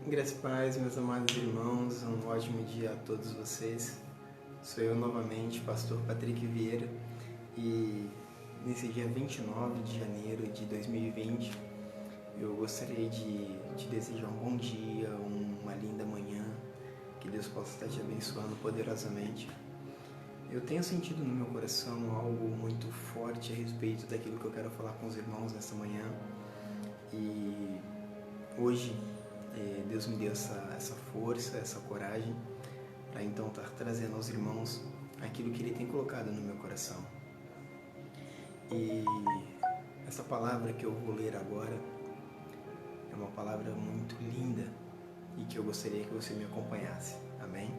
Graças e paz, meus amados irmãos, um ótimo dia a todos vocês. Sou eu novamente, pastor Patrick Vieira, e nesse dia 29 de janeiro de 2020, eu gostaria de te desejar um bom dia, uma linda manhã, que Deus possa estar te abençoando poderosamente. Eu tenho sentido no meu coração algo muito forte a respeito daquilo que eu quero falar com os irmãos nessa manhã, e hoje Deus me deu essa força, essa coragem para então estar trazendo aos irmãos aquilo que Ele tem colocado no meu coração. E essa palavra que eu vou ler agora é uma palavra muito linda e que eu gostaria que você me acompanhasse. Amém?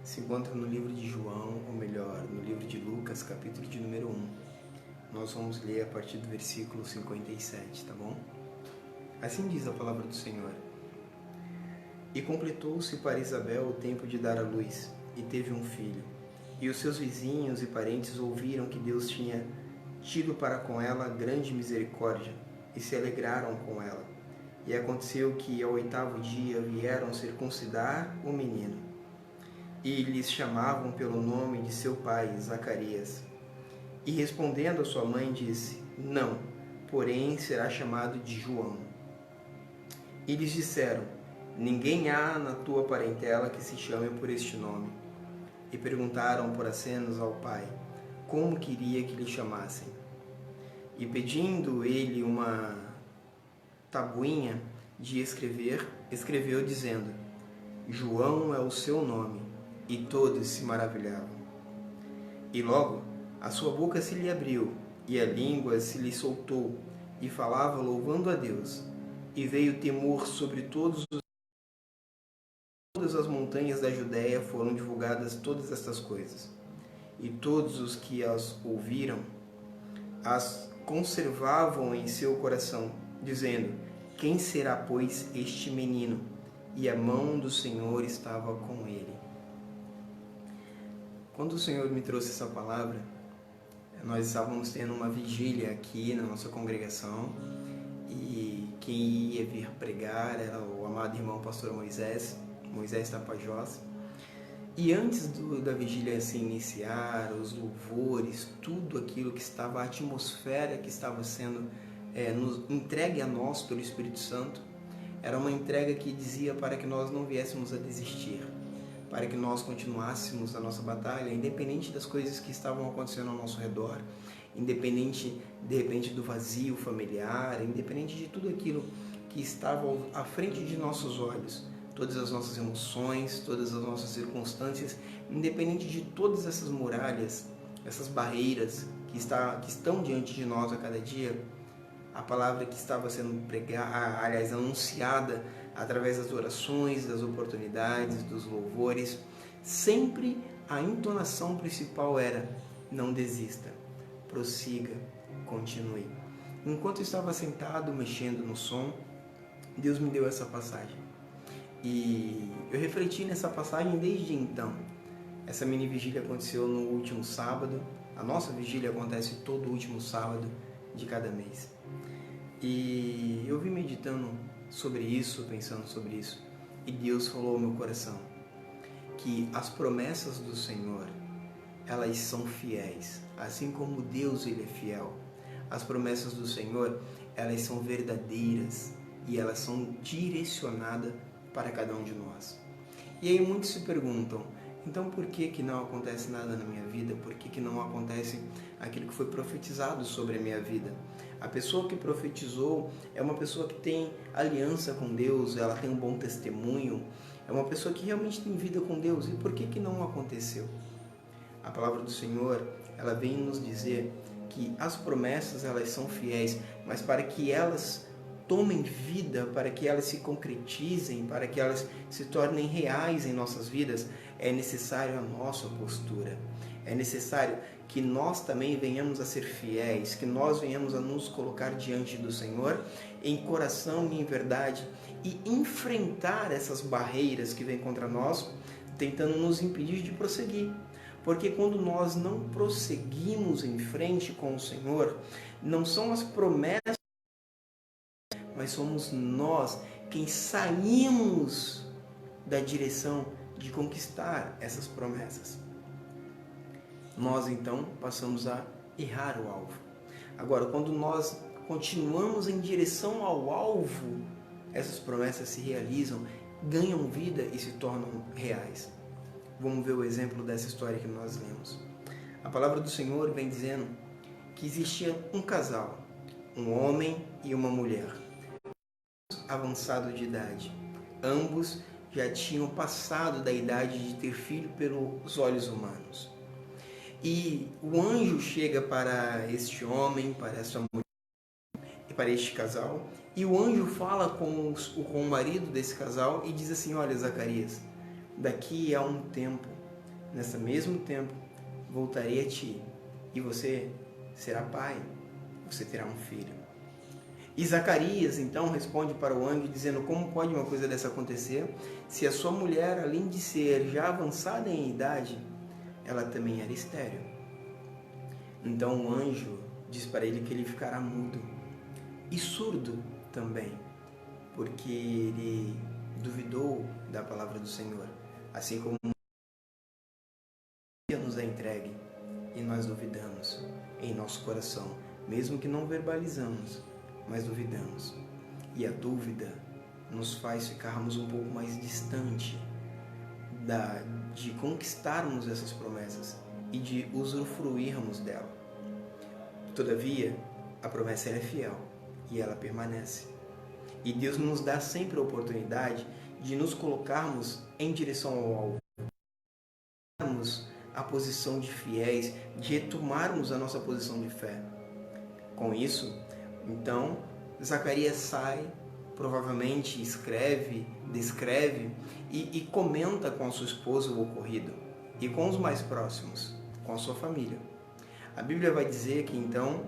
Se encontra no livro de João, ou melhor, no livro de Lucas, capítulo de número 1. Nós vamos ler a partir do versículo 57, tá bom? Assim diz a palavra do Senhor. E completou-se para Isabel o tempo de dar à luz, e teve um filho. E os seus vizinhos e parentes ouviram que Deus tinha tido para com ela grande misericórdia, e se alegraram com ela. E aconteceu que ao 8º dia vieram circuncidar o menino, e lhes chamavam pelo nome de seu pai, Zacarias. E respondendo a sua mãe, disse: Não, porém será chamado de João. E lhes disseram: Ninguém há na tua parentela que se chame por este nome. E perguntaram por acenos ao pai, como queria que lhe chamassem. E pedindo ele uma tabuinha de escrever, escreveu dizendo: João é o seu nome. E todos se maravilhavam. E logo a sua boca se lhe abriu, e a língua se lhe soltou, e falava louvando a Deus. E veio temor sobre todas as montanhas da Judéia foram divulgadas todas estas coisas. E todos os que as ouviram as conservavam em seu coração, dizendo: Quem será, pois, este menino? E a mão do Senhor estava com ele. Quando o Senhor me trouxe essa palavra, nós estávamos tendo uma vigília aqui na nossa congregação, e quem ia vir pregar era o amado irmão pastor Moisés Tapajós. E antes da vigília se iniciar, os louvores, tudo aquilo que estava, a atmosfera que estava sendo entregue a nós pelo Espírito Santo, era uma entrega que dizia para que nós não viéssemos a desistir, para que nós continuássemos a nossa batalha, independente das coisas que estavam acontecendo ao nosso redor, independente, de repente, do vazio familiar, independente de tudo aquilo que estava à frente de nossos olhos, todas as nossas emoções, todas as nossas circunstâncias, independente de todas essas muralhas, essas barreiras que estão diante de nós a cada dia, a palavra que estava sendo pregada, anunciada através das orações, das oportunidades, dos louvores, sempre a entonação principal era: não desista, prossiga, continue. Enquanto eu estava sentado mexendo no som, Deus me deu essa passagem. E eu refleti nessa passagem desde então. Essa mini vigília aconteceu no último sábado. A nossa vigília acontece todo último sábado de cada mês. E eu vim meditando sobre isso, pensando sobre isso. E Deus falou ao meu coração que as promessas do Senhor, elas são fiéis. Assim como Deus, Ele é fiel. As promessas do Senhor, elas são verdadeiras e elas são direcionadas para cada um de nós. E aí muitos se perguntam: então por que não acontece nada na minha vida? Por que não acontece aquilo que foi profetizado sobre a minha vida? A pessoa que profetizou é uma pessoa que tem aliança com Deus, ela tem um bom testemunho, é uma pessoa que realmente tem vida com Deus. E por que não aconteceu? A palavra do Senhor, ela vem nos dizer que as promessas, elas são fiéis, mas para que elas tomem vida, para que elas se concretizem, para que elas se tornem reais em nossas vidas, é necessário a nossa postura. É necessário que nós também venhamos a ser fiéis, que nós venhamos a nos colocar diante do Senhor em coração e em verdade e enfrentar essas barreiras que vêm contra nós, tentando nos impedir de prosseguir. Porque quando nós não prosseguimos em frente com o Senhor, não são as promessas, mas somos nós quem saímos da direção de conquistar essas promessas. Nós então passamos a errar o alvo. Agora, quando nós continuamos em direção ao alvo, essas promessas se realizam, ganham vida e se tornam reais. Vamos ver o exemplo dessa história que nós lemos. A palavra do Senhor vem dizendo que existia um casal, um homem e uma mulher, avançado de idade. Ambos já tinham passado da idade de ter filho pelos olhos humanos. E o anjo chega para este homem, para essa mulher e para este casal, e o anjo fala com o marido desse casal e diz assim: olha, Zacarias, daqui a um tempo, nesse mesmo tempo, voltarei a ti, e você será pai, você terá um filho. E Zacarias então responde para o anjo dizendo: como pode uma coisa dessa acontecer, se a sua mulher, além de ser já avançada em idade, ela também era estéril? Então o anjo diz para ele que ele ficará mudo e surdo também, porque ele duvidou da palavra do Senhor, assim como nos é entregue e nós duvidamos em nosso coração, mesmo que não verbalizamos, mas duvidamos. E a dúvida nos faz ficarmos um pouco mais distante de conquistarmos essas promessas e de usufruirmos dela. Todavia, a promessa é fiel e ela permanece. E Deus nos dá sempre a oportunidade de nos colocarmos em direção ao alvo, a posição de fiéis, de retomarmos a nossa posição de fé. Com isso, então, Zacarias sai, provavelmente escreve, descreve e comenta com a sua esposa o ocorrido e com os mais próximos, com a sua família. A Bíblia vai dizer que então,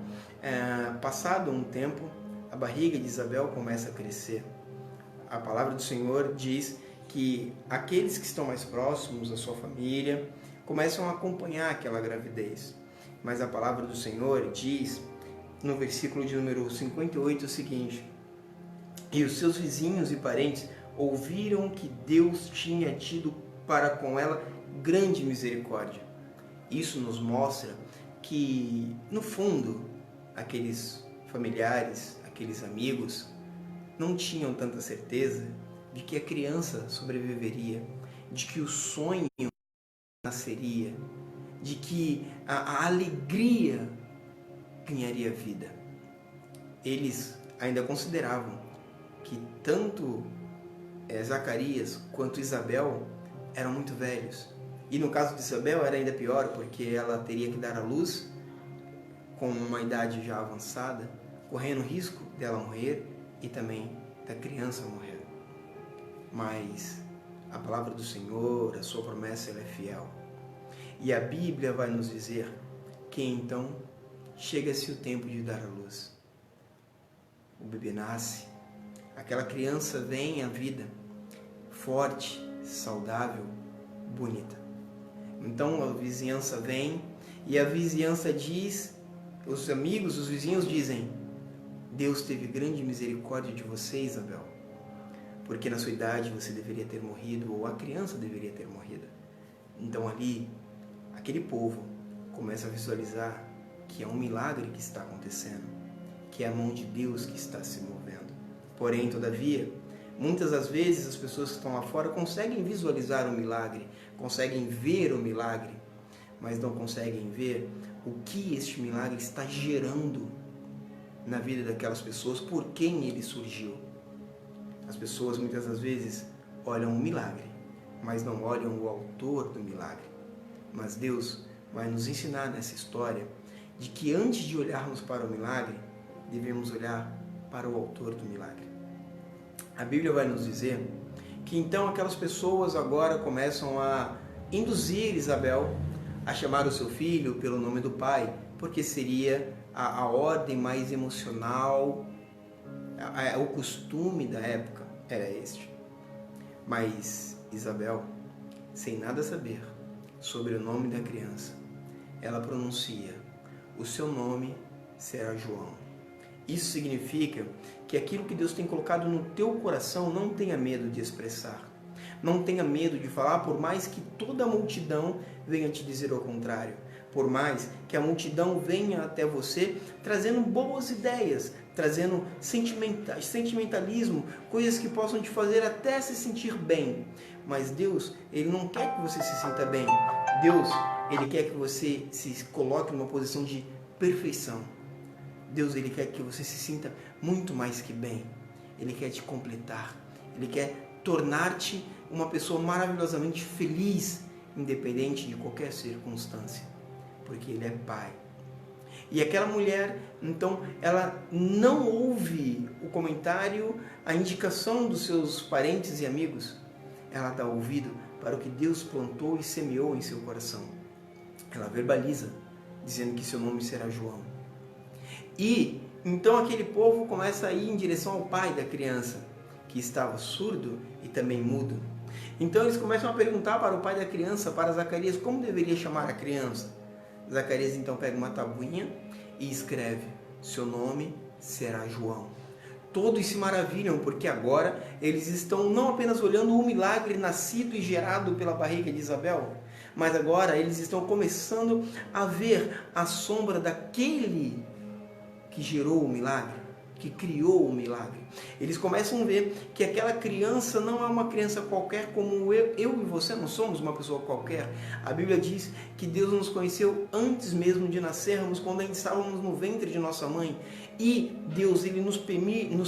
passado um tempo, a barriga de Isabel começa a crescer. A palavra do Senhor diz que aqueles que estão mais próximos da sua família começam a acompanhar aquela gravidez. Mas a palavra do Senhor diz, no versículo de número 58, o seguinte: e os seus vizinhos e parentes ouviram que Deus tinha tido para com ela grande misericórdia. Isso nos mostra que, no fundo, aqueles familiares, aqueles amigos, não tinham tanta certeza de que a criança sobreviveria, de que o sonho nasceria, de que a alegria ganharia vida. Eles ainda consideravam que tanto Zacarias quanto Isabel eram muito velhos. E no caso de Isabel era ainda pior, porque ela teria que dar à luz com uma idade já avançada, correndo o risco dela morrer e também da criança morrer. Mas a palavra do Senhor, a sua promessa, ela é fiel. E a Bíblia vai nos dizer que então chega-se o tempo de dar à luz. O bebê nasce, aquela criança vem à vida, forte, saudável, bonita. Então a vizinhança vem e a vizinhança diz, os amigos, os vizinhos dizem: Deus teve grande misericórdia de você, Isabel, porque na sua idade você deveria ter morrido, ou a criança deveria ter morrido. Então ali, aquele povo começa a visualizar que é um milagre que está acontecendo, que é a mão de Deus que está se movendo. Porém, todavia, muitas das vezes as pessoas que estão lá fora conseguem visualizar o milagre, conseguem ver o milagre, mas não conseguem ver o que este milagre está gerando na vida daquelas pessoas, por quem ele surgiu. As pessoas muitas das vezes olham o milagre, mas não olham o autor do milagre. Mas Deus vai nos ensinar nessa história de que antes de olharmos para o milagre, devemos olhar para o autor do milagre. A Bíblia vai nos dizer que então aquelas pessoas agora começam a induzir Isabel a chamar o seu filho pelo nome do pai, porque seria a ordem mais emocional, o costume da época era este. Mas Isabel, sem nada saber sobre o nome da criança, ela pronuncia: o seu nome será João. Isso significa que aquilo que Deus tem colocado no teu coração, não tenha medo de expressar. Não tenha medo de falar, por mais que toda a multidão venha te dizer o contrário. Por mais que a multidão venha até você trazendo boas ideias, trazendo sentimentalismo, coisas que possam te fazer até se sentir bem. Mas Deus, Ele não quer que você se sinta bem. Deus, Ele quer que você se coloque numa posição de perfeição. Deus, Ele quer que você se sinta muito mais que bem. Ele quer te completar. Ele quer tornar-te uma pessoa maravilhosamente feliz, independente de qualquer circunstância. Porque Ele é Pai. E aquela mulher, então, ela não ouve o comentário, a indicação dos seus parentes e amigos. Ela dá ouvido para o que Deus plantou e semeou em seu coração. Ela verbaliza, dizendo que seu nome será João. E então aquele povo começa a ir em direção ao pai da criança, que estava surdo e também mudo. Então eles começam a perguntar para o pai da criança, para Zacarias, como deveria chamar a criança. Zacarias então pega uma tabuinha e escreve: seu nome será João. Todos se maravilham, porque agora eles estão não apenas olhando o milagre nascido e gerado pela barriga de Isabel, mas agora eles estão começando a ver a sombra daquele que gerou o milagre, que criou o milagre. Eles começam a ver que aquela criança não é uma criança qualquer, como eu e você não somos uma pessoa qualquer. A Bíblia diz que Deus nos conheceu antes mesmo de nascermos, quando ainda estávamos no ventre de nossa mãe. E Deus, Ele nos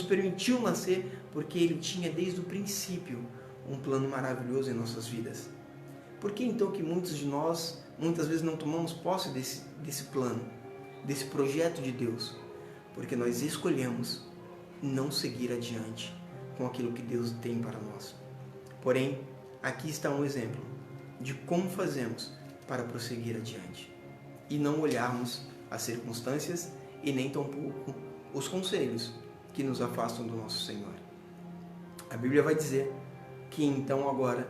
permitiu nascer, porque Ele tinha desde o princípio um plano maravilhoso em nossas vidas. Por que então que muitos de nós, muitas vezes não tomamos posse desse plano, desse projeto de Deus? Porque nós escolhemos não seguir adiante com aquilo que Deus tem para nós. Porém, aqui está um exemplo de como fazemos para prosseguir adiante e não olharmos as circunstâncias e nem tampouco os conselhos que nos afastam do nosso Senhor. A Bíblia vai dizer que então agora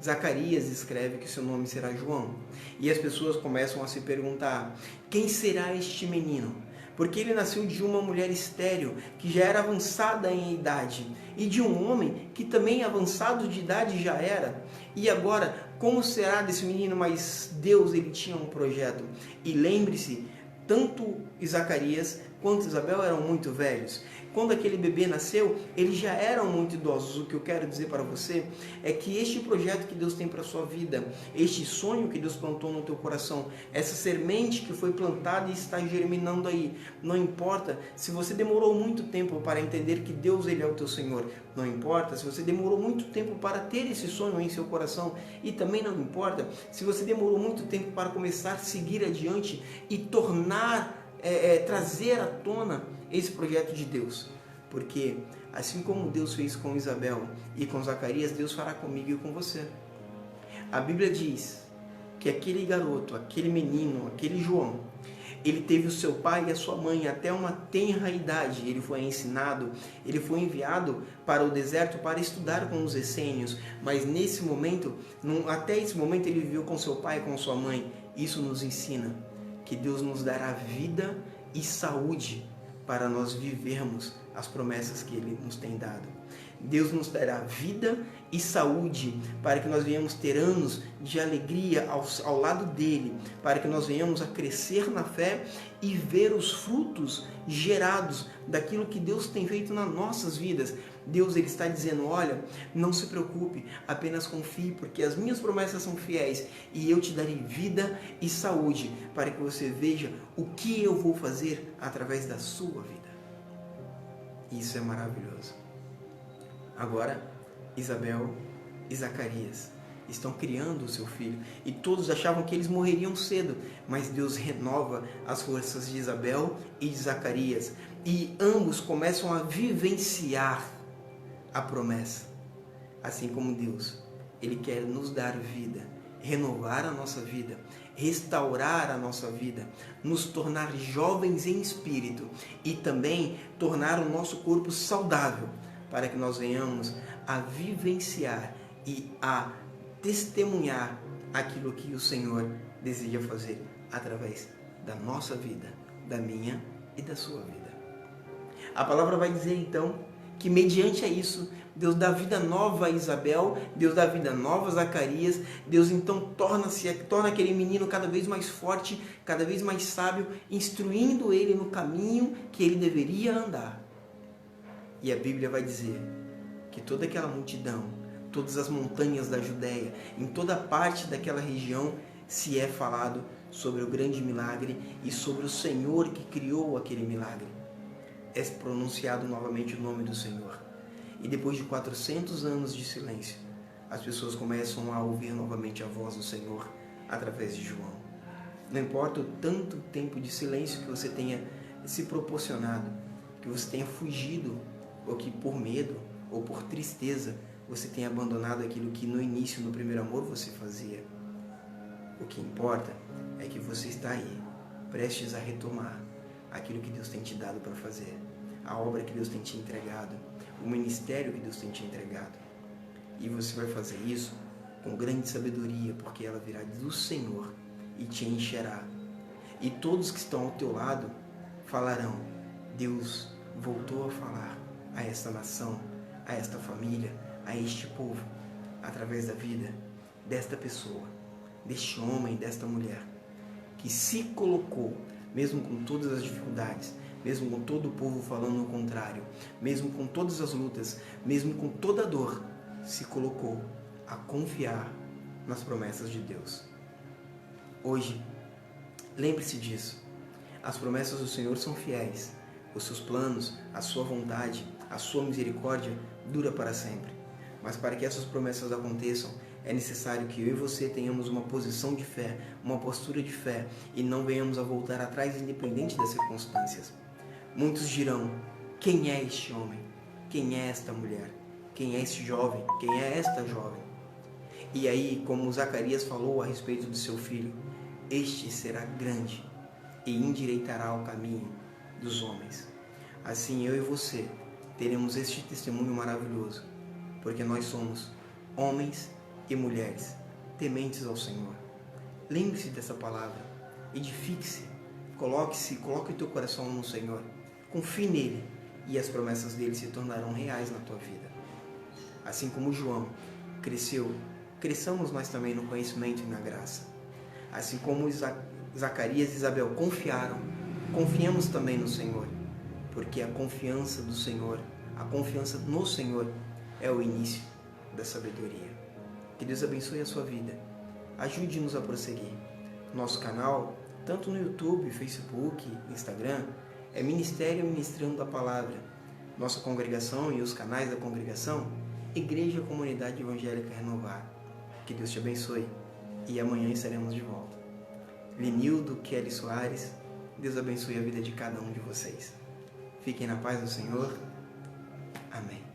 Zacarias escreve que seu nome será João. E as pessoas começam a se perguntar: quem será este menino? Porque ele nasceu de uma mulher estéril, que já era avançada em idade, e de um homem que também avançado de idade já era. E agora, como será desse menino? Mas Deus, Ele tinha um projeto. E lembre-se, tanto Zacarias quanto Isabel eram muito velhos. Quando aquele bebê nasceu, eles já eram muito idosos. O que eu quero dizer para você é que este projeto que Deus tem para a sua vida, este sonho que Deus plantou no teu coração, essa semente que foi plantada e está germinando aí, não importa se você demorou muito tempo para entender que Deus, Ele é o teu Senhor, não importa se você demorou muito tempo para ter esse sonho em seu coração, e também não importa se você demorou muito tempo para começar a seguir adiante e trazer à tona esse projeto de Deus. Porque assim como Deus fez com Isabel e com Zacarias, Deus fará comigo e com você. A Bíblia diz que aquele garoto, aquele menino, aquele João, ele teve o seu pai e a sua mãe até uma tenra idade. Ele foi ensinado, ele foi enviado para o deserto para estudar com os essênios. Mas nesse momento, até esse momento, ele viveu com seu pai e com sua mãe. Isso nos ensina que Deus nos dará vida e saúde para nós vivermos as promessas que Ele nos tem dado. Deus nos dará vida e saúde para que nós venhamos ter anos de alegria ao lado dEle, para que nós venhamos a crescer na fé e ver os frutos gerados daquilo que Deus tem feito nas nossas vidas. Deus, Ele está dizendo: olha, não se preocupe, apenas confie, porque as minhas promessas são fiéis e eu te darei vida e saúde para que você veja o que eu vou fazer através da sua vida. Isso é maravilhoso. Agora, Isabel e Zacarias estão criando o seu filho e todos achavam que eles morreriam cedo, mas Deus renova as forças de Isabel e de Zacarias e ambos começam a vivenciar a promessa. Assim como Deus, Ele quer nos dar vida, renovar a nossa vida, restaurar a nossa vida, nos tornar jovens em espírito e também tornar o nosso corpo saudável, para que nós venhamos a vivenciar e a testemunhar aquilo que o Senhor deseja fazer através da nossa vida, da minha e da sua vida. A palavra vai dizer então que mediante a isso, Deus dá vida nova a Isabel, Deus dá vida nova a Zacarias, Deus então torna aquele menino cada vez mais forte, cada vez mais sábio, instruindo ele no caminho que ele deveria andar. E a Bíblia vai dizer que toda aquela multidão, todas as montanhas da Judéia, em toda parte daquela região, se é falado sobre o grande milagre e sobre o Senhor que criou aquele milagre. É pronunciado novamente o nome do Senhor. E depois de 400 anos de silêncio, as pessoas começam a ouvir novamente a voz do Senhor através de João. Não importa o tanto tempo de silêncio que você tenha se proporcionado, que você tenha fugido, ou que por medo ou por tristeza você tenha abandonado aquilo que no início, no primeiro amor, você fazia. O que importa é que você está aí, prestes a retomar aquilo que Deus tem te dado para fazer, a obra que Deus tem te entregado, o ministério que Deus tem te entregado. E você vai fazer isso com grande sabedoria, porque ela virá do Senhor e te encherá. E todos que estão ao teu lado falarão: Deus voltou a falar a esta nação, a esta família, a este povo, através da vida desta pessoa, deste homem, desta mulher, que se colocou, mesmo com todas as dificuldades, mesmo com todo o povo falando o contrário, mesmo com todas as lutas, mesmo com toda a dor, se colocou a confiar nas promessas de Deus. Hoje, lembre-se disso. As promessas do Senhor são fiéis. Os seus planos, a sua vontade, a sua misericórdia dura para sempre. Mas para que essas promessas aconteçam, é necessário que eu e você tenhamos uma posição de fé, uma postura de fé, e não venhamos a voltar atrás independente das circunstâncias. Muitos dirão: quem é este homem? Quem é esta mulher? Quem é este jovem? Quem é esta jovem? E aí, como Zacarias falou a respeito do seu filho, este será grande e endireitará o caminho dos homens. Assim, eu e você teremos este testemunho maravilhoso, porque nós somos homens e mulheres tementes ao Senhor. Lembre-se dessa palavra, edifique-se, coloque o teu coração no Senhor, confie nele e as promessas dele se tornarão reais na tua vida. Assim como João cresceu, cresçamos nós também no conhecimento e na graça. Assim como Zacarias e Isabel confiaram, confiemos também no Senhor, porque a confiança do Senhor, a confiança no Senhor é o início da sabedoria. Que Deus abençoe a sua vida. Ajude-nos a prosseguir. Nosso canal, tanto no YouTube, Facebook, Instagram, é Ministério Ministrando a Palavra. Nossa congregação e os canais da congregação, Igreja Comunidade Evangélica Renovar. Que Deus te abençoe e amanhã estaremos de volta. Lenildo Kelly Soares, Deus abençoe a vida de cada um de vocês. Fiquem na paz do Senhor. Amém.